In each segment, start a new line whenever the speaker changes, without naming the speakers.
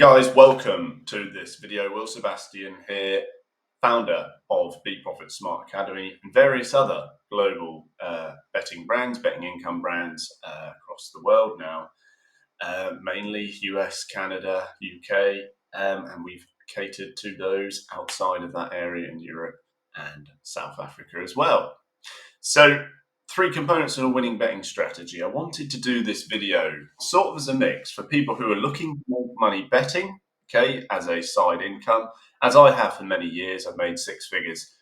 Guys, welcome to this video. Will Sebastian here, founder of BeProfitSmart Academy and various other global betting brands, betting income brands across the world now, mainly US, Canada, UK, and we've catered to those outside of that area in Europe and South Africa as well. So, three components of a winning betting strategy. I wanted to do this video sort of as a mix for people who are looking to make money betting, okay, as a side income, as I have for many years. I've made six figures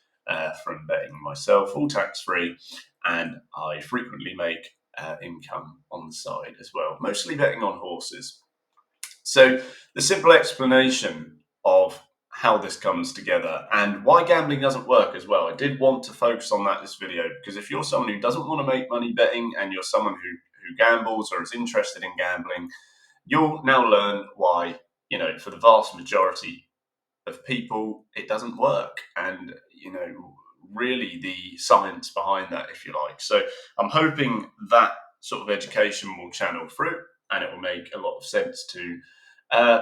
from betting myself, all tax-free, and I frequently make income on the side as well, mostly betting on horses. So the simple explanation of how this comes together and why gambling doesn't work as well. I did want to focus on that this video, because if you're someone who doesn't want to make money betting and you're someone who gambles or is interested in gambling, you'll now learn why, for the vast majority of people, it doesn't work. And, really the science behind that, if you like. So I'm hoping that sort of education will channel through and it will make a lot of sense to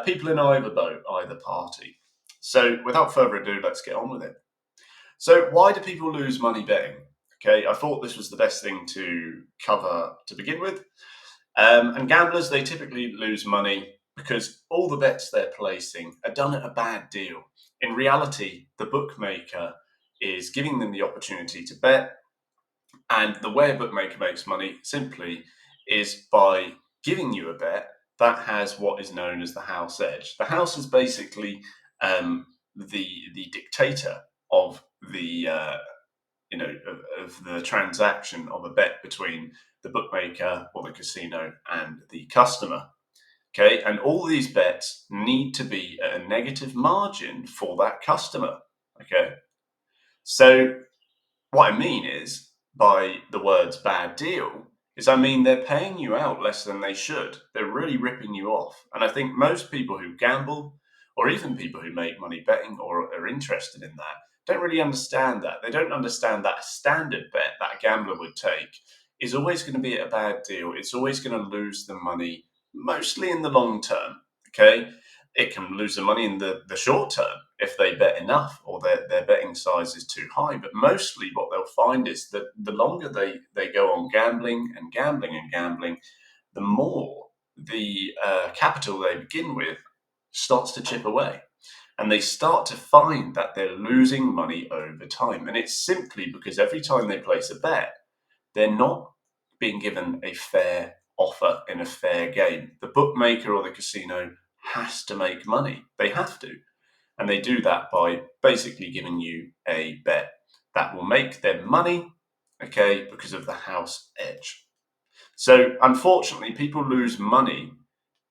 people in either boat, either party. So without further ado, let's get on with it. So why do people lose money betting? Okay, I thought this was the best thing to cover to begin with. And gamblers, they typically lose money because all the bets they're placing are done at a bad deal. In reality, the bookmaker is giving them the opportunity to bet. And the way a bookmaker makes money simply is by giving you a bet that has what is known as the house edge. The house is basically the dictator of the of the transaction of a bet between the bookmaker or the casino and the customer. Okay, and all these bets need to be at a negative margin for that customer. Okay, so what I mean is, by the words bad deal, is I mean they're paying you out less than they should. They're really ripping you off. And I think most people who gamble, or even people who make money betting or are interested in that, don't really understand that. They don't understand that a standard bet that a gambler would take is always going to be at a bad deal. It's always going to lose the money, mostly in the long term. Okay, it can lose the money in the short term if they bet enough or their betting size is too high. But mostly what they'll find is that the longer they go on gambling and gambling and gambling, the more the capital they begin with starts to chip away. And they start to find that they're losing money over time. And it's simply because every time they place a bet, they're not being given a fair offer in a fair game. The bookmaker or the casino has to make money. They have to. And they do that by basically giving you a bet that will make them money, okay, because of the house edge. So unfortunately, people lose money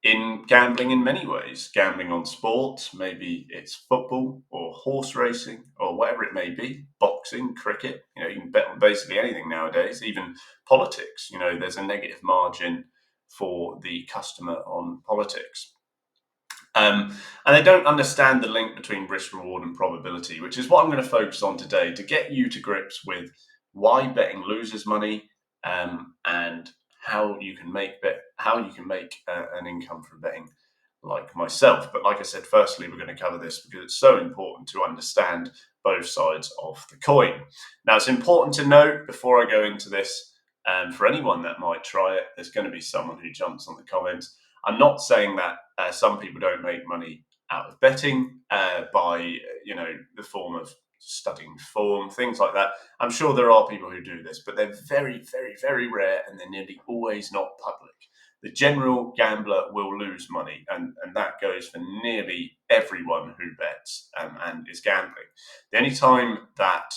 in gambling in many ways. Gambling on sports, maybe it's football or horse racing or whatever it may be, boxing, cricket, you can bet on basically anything nowadays, even politics. There's a negative margin for the customer on politics. And they don't understand the link between risk, reward, and probability, which is what I'm going to focus on today to get you to grips with why betting loses money, and how you can make an income from betting, like myself. But like I said, firstly, we're going to cover this because it's so important to understand both sides of the coin. Now, it's important to note before I go into this, for anyone that might try it, there's going to be someone who jumps on the comments. I'm not saying that some people don't make money out of betting by the form of studying form, things like that. I'm sure there are people who do this, but they're very, very, very rare, and they're nearly always not public. The general gambler will lose money, and that goes for nearly everyone who bets and is gambling. The only time that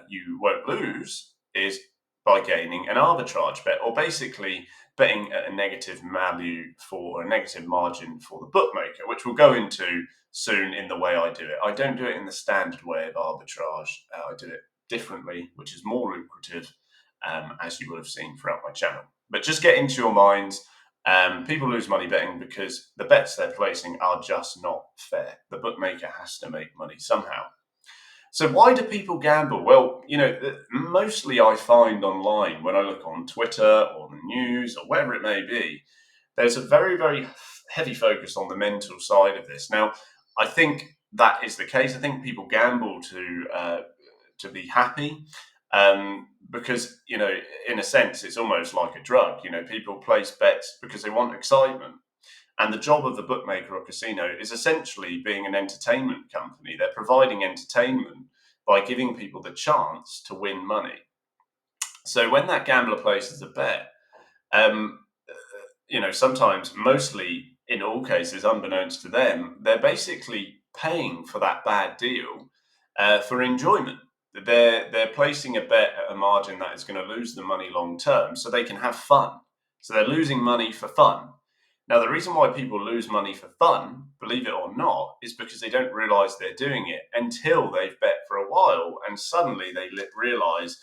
you won't lose is by gaining an arbitrage bet, or basically betting at a negative value or a negative margin for the bookmaker, which we'll go into soon in the way I do it. I don't do it in the standard way of arbitrage. I do it differently, which is more lucrative, as you will have seen throughout my channel. But just get into your minds, people lose money betting because the bets they're placing are just not fair. The bookmaker has to make money somehow. So why do people gamble? Well, mostly I find online when I look on Twitter or the news or wherever it may be, there's a very, very heavy focus on the mental side of this. Now, I think that is the case. I think people gamble to be happy, because, in a sense, it's almost like a drug. People place bets because they want excitement. And the job of the bookmaker or casino is essentially being an entertainment company. They're providing entertainment by giving people the chance to win money. So when that gambler places a bet, um, sometimes, mostly in all cases, unbeknownst to them, they're basically paying for that bad deal for enjoyment. They're placing a bet at a margin that is going to lose them money long term, so they can have fun. So they're losing money for fun. Now, the reason why people lose money for fun, believe it or not, is because they don't realize they're doing it until they've bet for a while, and suddenly they realize,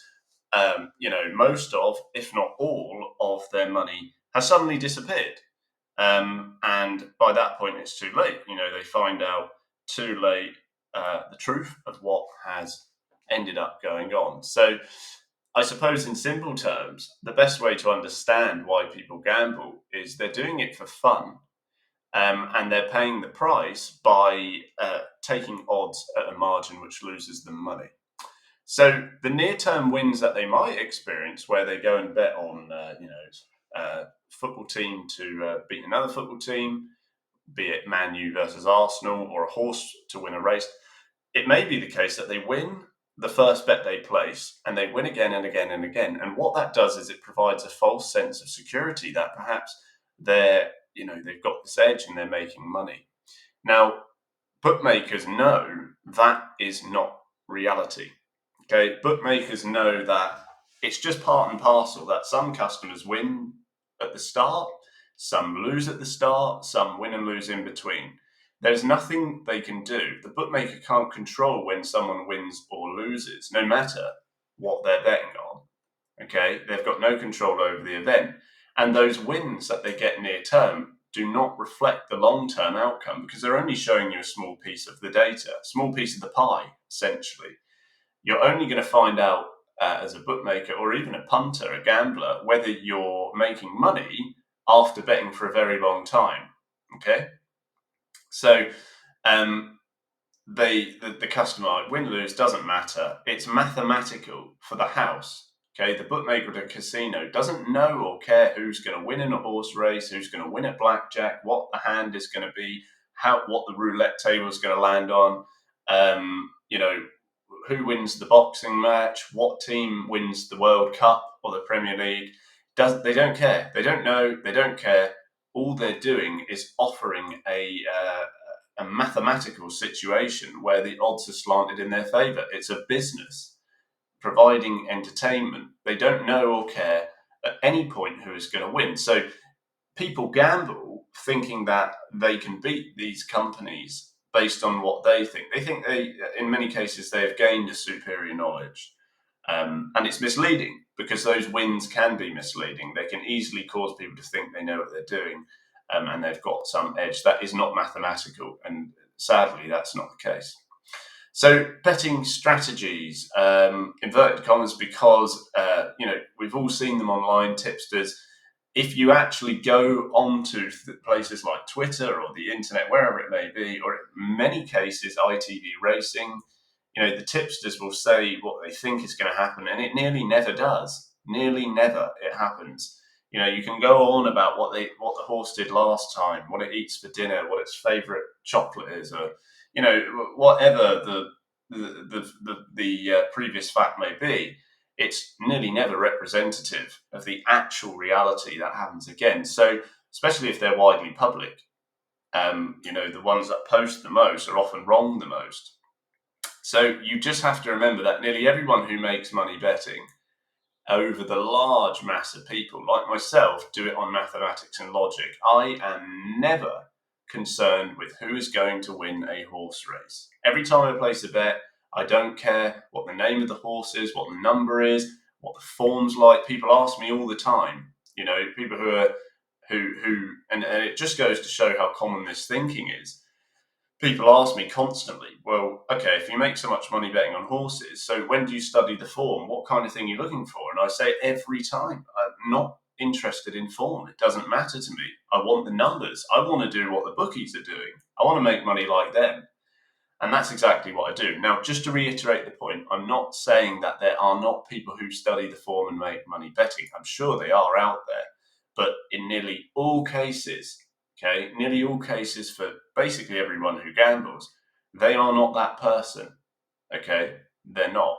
most of, if not all, of their money has suddenly disappeared. And by that point, it's too late. They find out too late the truth of what has ended up going on. So I suppose, in simple terms, the best way to understand why people gamble is they're doing it for fun, and they're paying the price by taking odds at a margin which loses them money. So the near-term wins that they might experience, where they go and bet on, football team to beat another football team, be it Man U versus Arsenal, or a horse to win a race, it may be the case that they win the first bet they place, and they win again and again and again. And what that does is it provides a false sense of security that perhaps they've got this edge and they're making money. Now, bookmakers know that is not reality. Okay, bookmakers know that it's just part and parcel, that some customers win at the start, some lose at the start, some win and lose in between. There's nothing they can do. The bookmaker can't control when someone wins or loses, no matter what they're betting on. Okay, they've got no control over the event. And those wins that they get near term do not reflect the long-term outcome, because they're only showing you a small piece of the data, a small piece of the pie, essentially. You're only going to find out as a bookmaker, or even a punter, a gambler, whether you're making money after betting for a very long time. Okay, so the customer win lose doesn't matter. It's mathematical for the house. Okay, the bookmaker at a casino doesn't know or care who's going to win in a horse race, who's going to win at blackjack, what the hand is going to be, what the roulette table is going to land on. Who wins the boxing match, what team wins the World Cup or the Premier League. They don't care. They don't know. They don't care. All they're doing is offering a mathematical situation where the odds are slanted in their favor. It's a business providing entertainment. They don't know or care at any point who is going to win. So people gamble thinking that they can beat these companies based on what they think. They think in many cases, they have gained a superior knowledge. And it's misleading, because those wins can be misleading. They can easily cause people to think they know what they're doing, and they've got some edge. That is not mathematical, and sadly, that's not the case. So betting strategies, inverted commas, because we've all seen them online, tipsters. If you actually go onto places like Twitter or the internet, wherever it may be, or in many cases ITV Racing, the tipsters will say what they think is going to happen, and it nearly never does. Nearly never it happens. You can go on about what the horse did last time, what it eats for dinner, what its favourite chocolate is, or whatever the previous fact may be. It's nearly never representative of the actual reality that happens again. So, especially if they're widely public, the ones that post the most are often wrong the most. So you just have to remember that nearly everyone who makes money betting, over the large mass of people like myself, do it on mathematics and logic. I am never concerned with who is going to win a horse race. Every time I place a bet, I don't care what the name of the horse is, what the number is, what the form's like. People ask me all the time, people and it just goes to show how common this thinking is. People ask me constantly, well, okay, if you make so much money betting on horses, so when do you study the form? What kind of thing are you looking for? And I say every time, not interested in form. It doesn't matter to me. I want the numbers. I want to do what the bookies are doing. I want to make money like them. And that's exactly what I do. Now, just to reiterate the point, I'm not saying that there are not people who study the form and make money betting. I'm sure they are out there. But in nearly all cases, nearly all cases for basically everyone who gambles, they are not that person. They're not.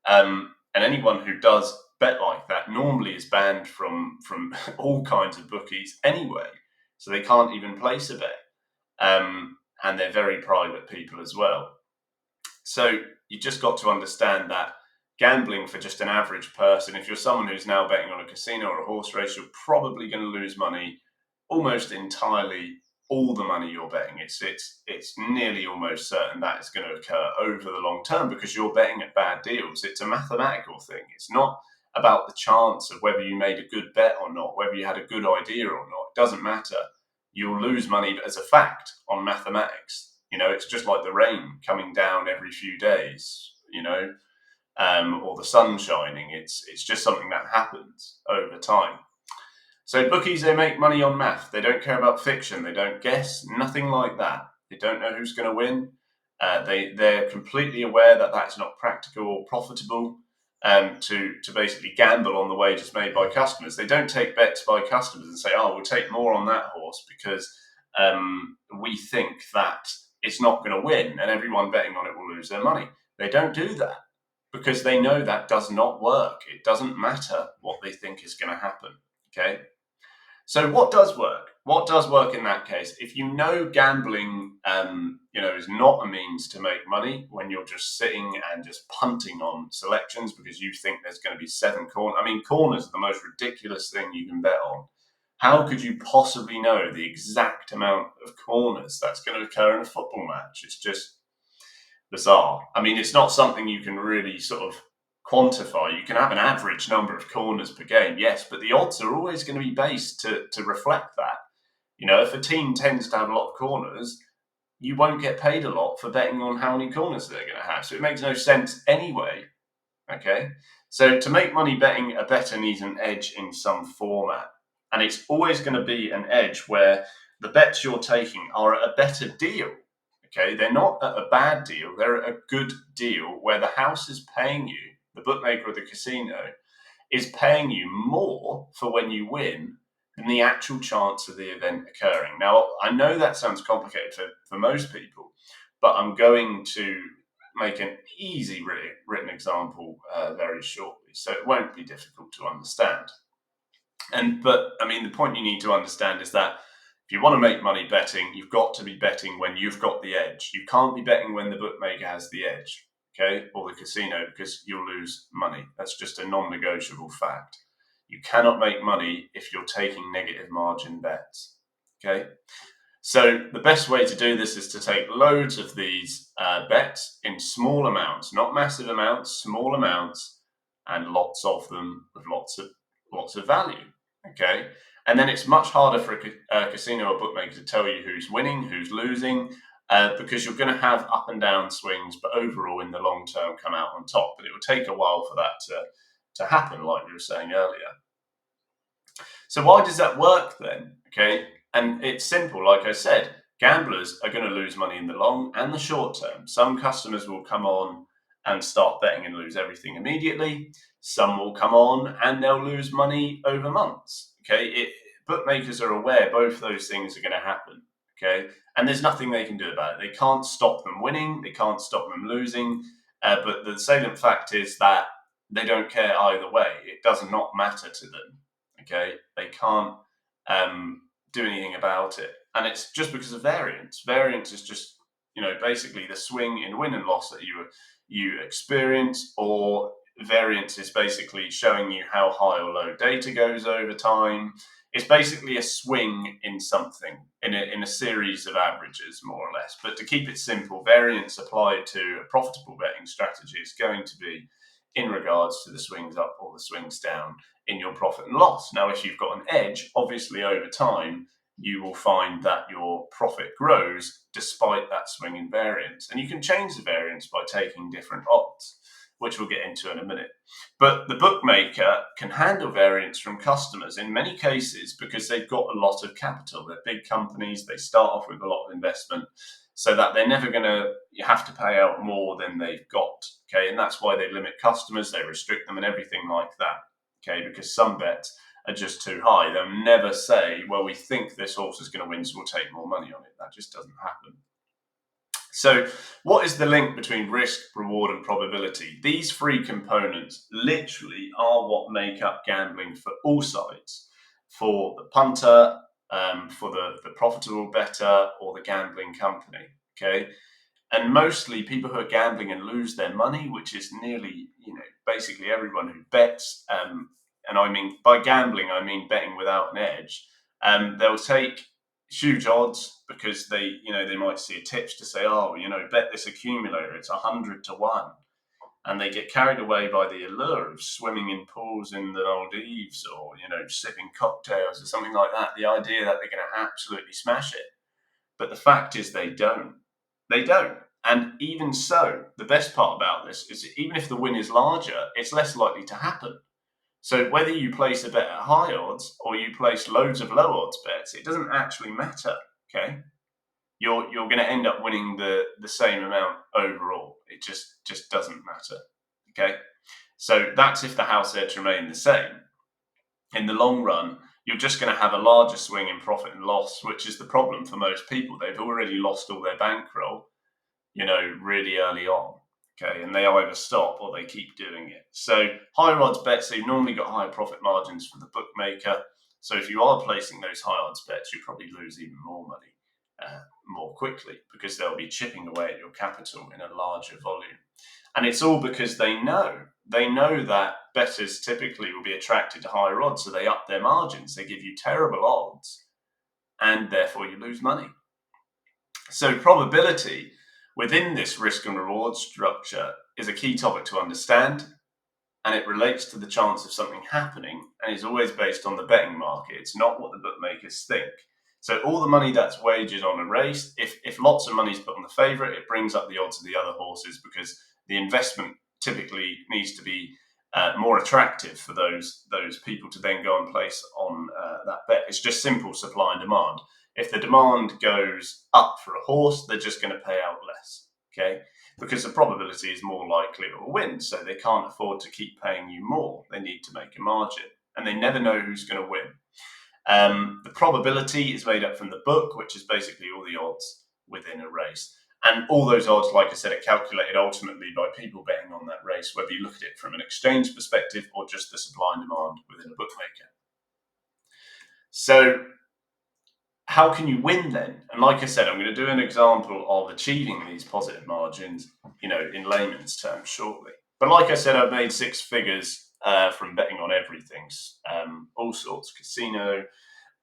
And anyone who does bet like that normally is banned from all kinds of bookies anyway. So they can't even place a bet. And they're very private people as well. So you just got to understand that gambling for just an average person, if you're someone who's now betting on a casino or a horse race, you're probably going to lose money almost entirely. All the money you're betting, it's nearly almost certain that it's going to occur over the long term because you're betting at bad deals. It's a mathematical thing. It's not about the chance of whether you made a good bet or not, whether you had a good idea or not. It doesn't matter. You'll lose money as a fact on mathematics. It's just like the rain coming down every few days, or the sun shining. It's just something that happens over time. So bookies, they make money on math. They don't care about fiction. They don't guess, nothing like that. They don't know who's going to win. They're completely aware that that's not practical or profitable to basically gamble on the wagers made by customers. They don't take bets by customers and say, oh, we'll take more on that horse because we think that it's not going to win and everyone betting on it will lose their money. They don't do that because they know that does not work. It doesn't matter what they think is going to happen. So what does work? What does work in that case? If you know gambling, is not a means to make money when you're just sitting and just punting on selections because you think there's going to be 7 corners. I mean, corners are the most ridiculous thing you can bet on. How could you possibly know the exact amount of corners that's going to occur in a football match? It's just bizarre. I mean, it's not something you can really sort of quantify. You can have an average number of corners per game, yes, but the odds are always going to be based to reflect that. If a team tends to have a lot of corners, you won't get paid a lot for betting on how many corners they're going to have. So it makes no sense anyway. So to make money betting, a bettor needs an edge in some format. And it's always going to be an edge where the bets you're taking are at a better deal. They're not at a bad deal. They're at a good deal where the house is paying you, the bookmaker or the casino, is paying you more for when you win than the actual chance of the event occurring. Now, I know that sounds complicated for most people, but I'm going to make an easy written example very shortly, so it won't be difficult to understand. But the point you need to understand is that if you want to make money betting, you've got to be betting when you've got the edge. You can't be betting when the bookmaker has the edge, or the casino, because you'll lose money. That's just a non-negotiable fact. You cannot make money if you're taking negative margin bets, So the best way to do this is to take loads of these bets in small amounts, not massive amounts, small amounts, and lots of them with lots of value, And then it's much harder for a casino or bookmaker to tell you who's winning, who's losing, because you're going to have up and down swings, but overall in the long term come out on top. But it will take a while for that to happen, like we were saying earlier. So why does that work then? And it's simple. Like I said, gamblers are going to lose money in the long and the short term. Some customers will come on and start betting and lose everything immediately. Some will come on and they'll lose money over months. Bookmakers are aware both those things are going to happen. And there's nothing they can do about it. They can't stop them winning. They can't stop them losing. But the salient fact is that they don't care either way. It does not matter to them. They can't do anything about it. And it's just because of variance. Variance is just, basically the swing in win and loss that you experience, or variance is basically showing you how high or low data goes over time. It's basically a swing in something, in a series of averages, more or less. But to keep it simple, variance applied to a profitable betting strategy is going to be in regards to the swings up or the swings down in your profit and loss. Now, if you've got an edge, obviously over time, you will find that your profit grows despite that swing in variance. And you can change the variance by taking different odds. which we'll get into in a minute. But the bookmaker can handle variance from customers in many cases because they've got a lot of capital. They're big companies, they start off with a lot of investment, so that they're never going to have to pay out more than they've got. Okay, and that's why they limit customers, they restrict them and everything like that. Okay, because some bets are just too high. They'll never say, well, we think this horse is going to win, so we'll take more money on it. That just doesn't happen. So what is the link between risk, reward, and probability? These three components literally are what make up gambling for all sides. For the punter, for the profitable bettor, or the gambling company, okay? And mostly people who are gambling and lose their money, which is nearly, basically everyone who bets, and I mean, by gambling, I mean betting without an edge, they'll take huge odds because they might see a tips to say, bet this accumulator, it's 100 to 1. And they get carried away by the allure of swimming in pools in the Maldives or, sipping cocktails or something like that. The idea that they're going to absolutely smash it. But the fact is they don't. They don't. And even so, the best part about this is even if the win is larger, it's less likely to happen. So whether you place a bet at high odds or you place loads of low odds bets, it doesn't actually matter, okay? You're going to end up winning the same amount overall. It just doesn't matter, okay? So that's if the house edge remain the same. In the long run, you're just going to have a larger swing in profit and loss, which is the problem for most people. They've already lost all their bankroll, really early on. Okay, and they either stop or they keep doing it. So higher odds bets, they've normally got higher profit margins for the bookmaker. So if you are placing those high odds bets, you probably lose even more money more quickly because they'll be chipping away at your capital in a larger volume. And it's all because they know that bettors typically will be attracted to higher odds, so they up their margins. They give you terrible odds, and therefore you lose money. So probability within this risk and reward structure is a key topic to understand, and it relates to the chance of something happening and is always based on the betting market. It's not what the bookmakers think. So all the money that's wagered on a race, if lots of money is put on the favourite, it brings up the odds of the other horses because the investment typically needs to be more attractive for those people to then go and place on that bet. It's just simple supply and demand. If the demand goes up for a horse, they're just going to pay out less, okay? Because the probability is more likely it will win, so they can't afford to keep paying you more. They need to make a margin, and they never know who's going to win. The probability is made up from the book, which is basically all the odds within a race. And all those odds, like I said, are calculated ultimately by people betting on that race, whether you look at it from an exchange perspective or just the supply and demand within a bookmaker. So how can you win then? And like I said, I'm going to do an example of achieving these positive margins, in layman's terms shortly. But like I said, I've made 6 figures from betting on everything, all sorts, casino,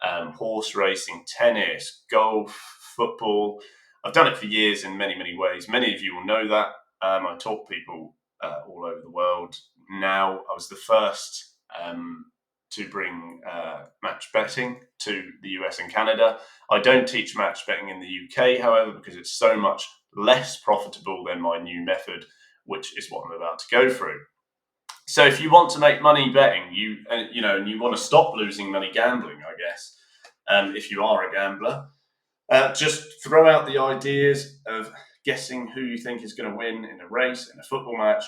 horse racing, tennis, golf, football. I've done it for years in many, many ways. Many of you will know that. I talk to people all over the world. Now, I was the first to bring match betting to the US and Canada. I don't teach match betting in the UK, however, because it's so much less profitable than my new method, which is what I'm about to go through. So if you want to make money betting, and you want to stop losing money gambling, I guess, if you are a gambler, just throw out the ideas of guessing who you think is going to win in a race, in a football match,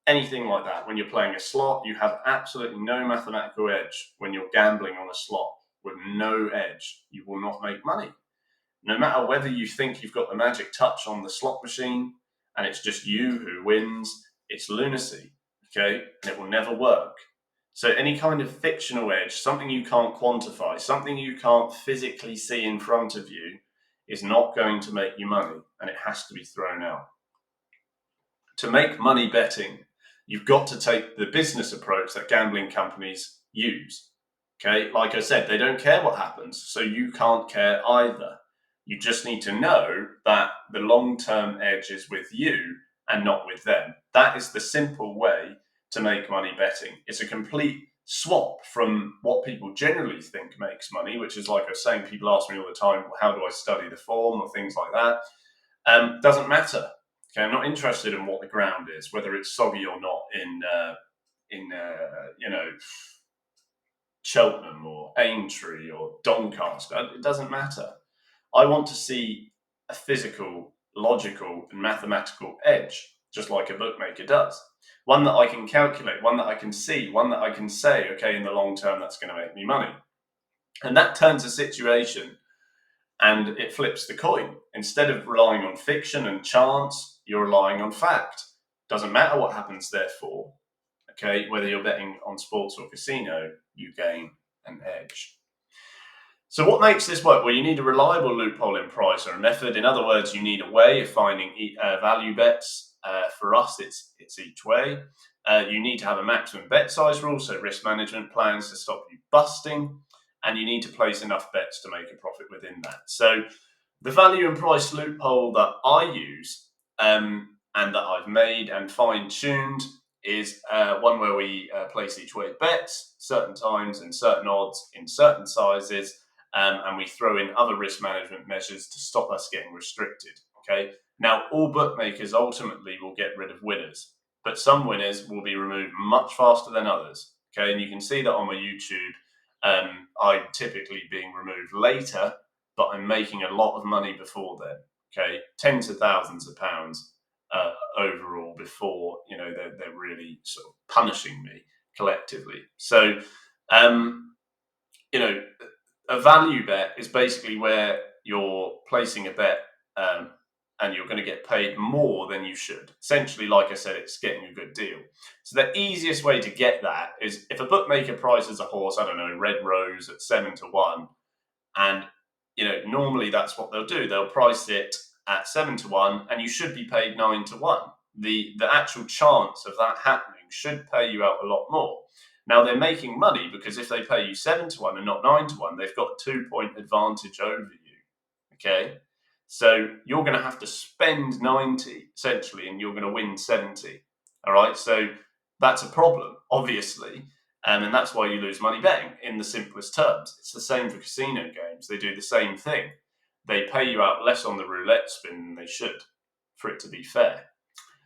anything like that. When you're playing a slot, you have absolutely no mathematical edge. When you're gambling on a slot with no edge, you will not make money. No matter whether you think you've got the magic touch on the slot machine and it's just you who wins, it's lunacy, okay? And it will never work. So any kind of fictional edge, something you can't quantify, something you can't physically see in front of you, is not going to make you money, and it has to be thrown out. To make money betting, you've got to take the business approach that gambling companies use. Okay, like I said, they don't care what happens, so you can't care either. You just need to know that the long-term edge is with you and not with them. That is the simple way to make money betting. It's a complete swap from what people generally think makes money, which is, like I was saying, people ask me all the time, how do I study the form or things like that? Doesn't matter. Okay, I'm not interested in what the ground is, whether it's soggy or not in Cheltenham or Aintree or Doncaster. It doesn't matter. I want to see a physical, logical, and mathematical edge, just like a bookmaker does. One that I can calculate, one that I can see, one that I can say, okay, in the long term, that's going to make me money. And that turns a situation and it flips the coin. Instead of relying on fiction and chance, you're relying on fact. Doesn't matter what happens, therefore. Okay, whether you're betting on sports or casino, you gain an edge. So what makes this work? Well, you need a reliable loophole in price or a method. In other words, you need a way of finding value bets. For us, it's each way. You need to have a maximum bet size rule, so risk management plans to stop you busting. And you need to place enough bets to make a profit within that. So the value and price loophole that I use and that I've made and fine-tuned is one where we place each way bets, certain times and certain odds in certain sizes, and we throw in other risk management measures to stop us getting restricted. Okay. Now, all bookmakers ultimately will get rid of winners, but some winners will be removed much faster than others. Okay, and you can see that on my YouTube. I'm typically being removed later, but I'm making a lot of money before then. Okay, tens of thousands of pounds overall before they're really sort of punishing me collectively. So a value bet is basically where you're placing a bet and you're going to get paid more than you should. Essentially, like I said, it's getting a good deal. So the easiest way to get that is if a bookmaker prices a horse, I don't know, Red Rose at 7-1, and normally that's what they'll do. They'll price it at 7-1, and you should be paid 9-1. The actual chance of that happening should pay you out a lot more. Now they're making money because if they pay you 7-1 and not 9-1, they've got a 2-point advantage over you. Okay, so you're going to have to spend 90 essentially, and you're going to win 70. All right, so that's a problem, obviously. And that's why you lose money betting in the simplest terms. It's the same for casino games. They do the same thing. They pay you out less on the roulette spin than they should for it to be fair.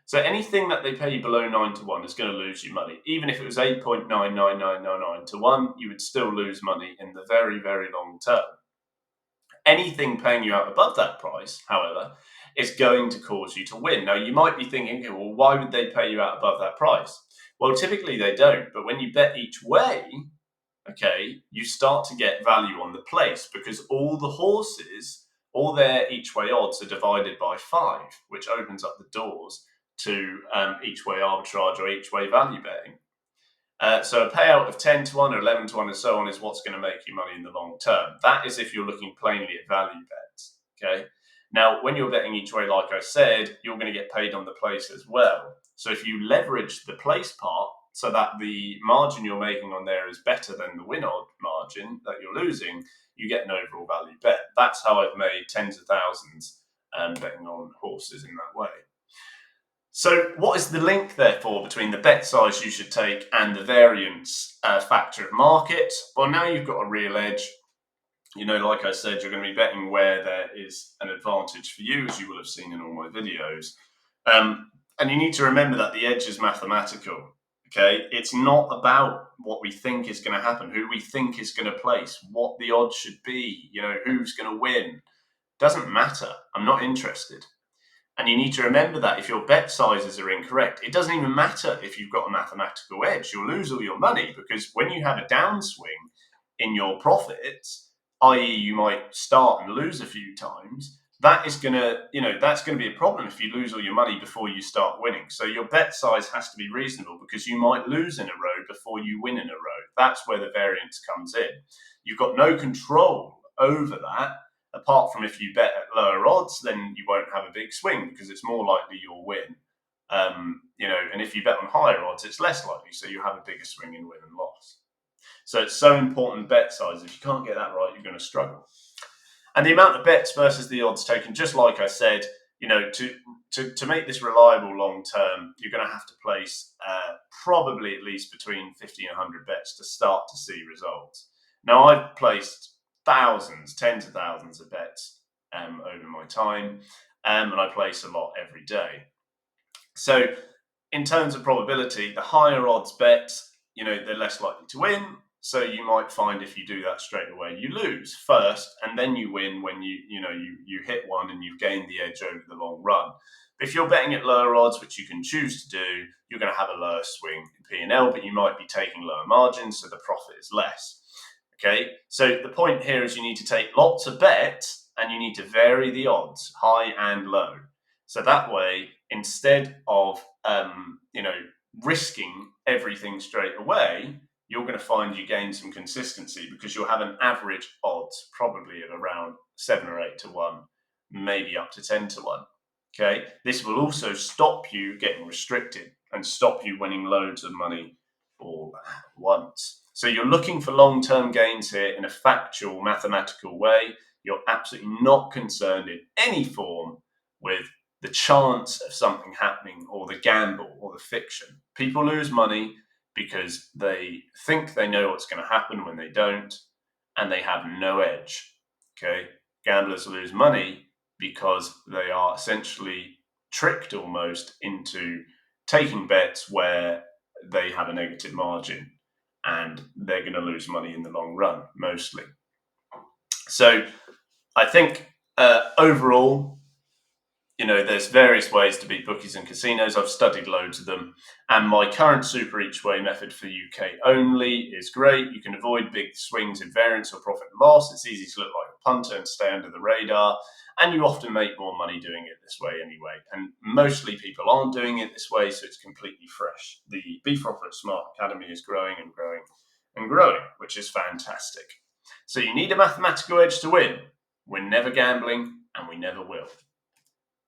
So anything that they pay you below 9-1 is going to lose you money. Even if it was 8.99999 to 1, you would still lose money in the very, very long term. Anything paying you out above that price, however, is going to cause you to win. Now, you might be thinking, well, why would they pay you out above that price? Well, typically they don't, but when you bet each way, okay, you start to get value on the place because all the horses, all their each way odds are divided by 5, which opens up the doors to each way arbitrage or each way value betting. So a payout of 10-1 or 11-1 and so on is what's going to make you money in the long term. That is if you're looking plainly at value bets. Okay. Now, when you're betting each way, like I said, you're going to get paid on the place as well. So if you leverage the place part so that the margin you're making on there is better than the win odd margin that you're losing, you get an overall value bet. That's how I've made tens of thousands betting on horses in that way. So what is the link, therefore, between the bet size you should take and the variance factor of market? Well, now you've got a real edge. Like I said, you're going to be betting where there is an advantage for you, as you will have seen in all my videos. And you need to remember that the edge is mathematical. Okay, it's not about what we think is going to happen, who we think is going to place, what the odds should be, who's going to win. Doesn't matter. I'm not interested. And you need to remember that if your bet sizes are incorrect, it doesn't even matter if you've got a mathematical edge. You'll lose all your money because when you have a downswing in your profits, i.e. you might start and lose a few times, that is going to, that's going to be a problem if you lose all your money before you start winning. So your bet size has to be reasonable because you might lose in a row before you win in a row. That's where the variance comes in. You've got no control over that. Apart from if you bet at lower odds, then you won't have a big swing because it's more likely you'll win. And if you bet on higher odds, it's less likely, so you have a bigger swing in win and loss. So it's so important bet size. If you can't get that right, you're going to struggle. And the amount of bets versus the odds taken, just like I said, to make this reliable long term, you're going to have to place probably at least between 50 and 100 bets to start to see results. Now, I've placed thousands, tens of thousands of bets over my time, and I place a lot every day. So in terms of probability, the higher odds bets, they're less likely to win. So you might find if you do that straight away, you lose first, and then you win when you hit one and you've gained the edge over the long run. But if you're betting at lower odds, which you can choose to do, you're going to have a lower swing in P&L, but you might be taking lower margins, so the profit is less. Okay, so the point here is you need to take lots of bets and you need to vary the odds, high and low. So that way, instead of risking everything straight away, you're going to find you gain some consistency because you'll have an average odds probably at around 7 or 8 to 1, maybe up to 10 to 1. Okay, this will also stop you getting restricted and stop you winning loads of money all at once. So you're looking for long-term gains here in a factual, mathematical way. You're absolutely not concerned in any form with the chance of something happening or the gamble or the fiction. People lose money because they think they know what's going to happen when they don't, and they have no edge. Okay, gamblers lose money because they are essentially tricked almost into taking bets where they have a negative margin, and they're going to lose money in the long run mostly. So I think overall, there's various ways to beat bookies and casinos. I've studied loads of them. And my current super each way method for UK only is great. You can avoid big swings in variance or profit and loss. It's easy to look like a punter and stay under the radar. And you often make more money doing it this way anyway. And mostly people aren't doing it this way, so it's completely fresh. The BeProfitSmart Academy is growing and growing and growing, which is fantastic. So you need a mathematical edge to win. We're never gambling, and we never will.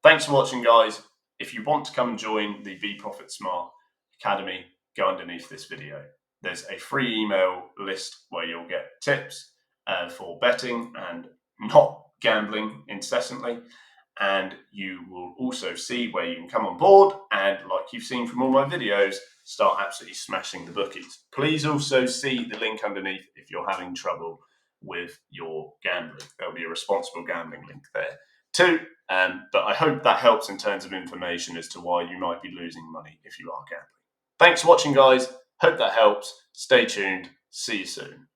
Thanks for watching, guys. If you want to come and join the BeProfitSmart Academy, go underneath this video. There's a free email list where you'll get tips for betting and not gambling incessantly. And you will also see where you can come on board and, like you've seen from all my videos, start absolutely smashing the bookies. Please also see the link underneath if you're having trouble with your gambling. There'll be a responsible gambling link there too. But I hope that helps in terms of information as to why you might be losing money if you are gambling. Thanks for watching, guys. Hope that helps. Stay tuned. See you soon.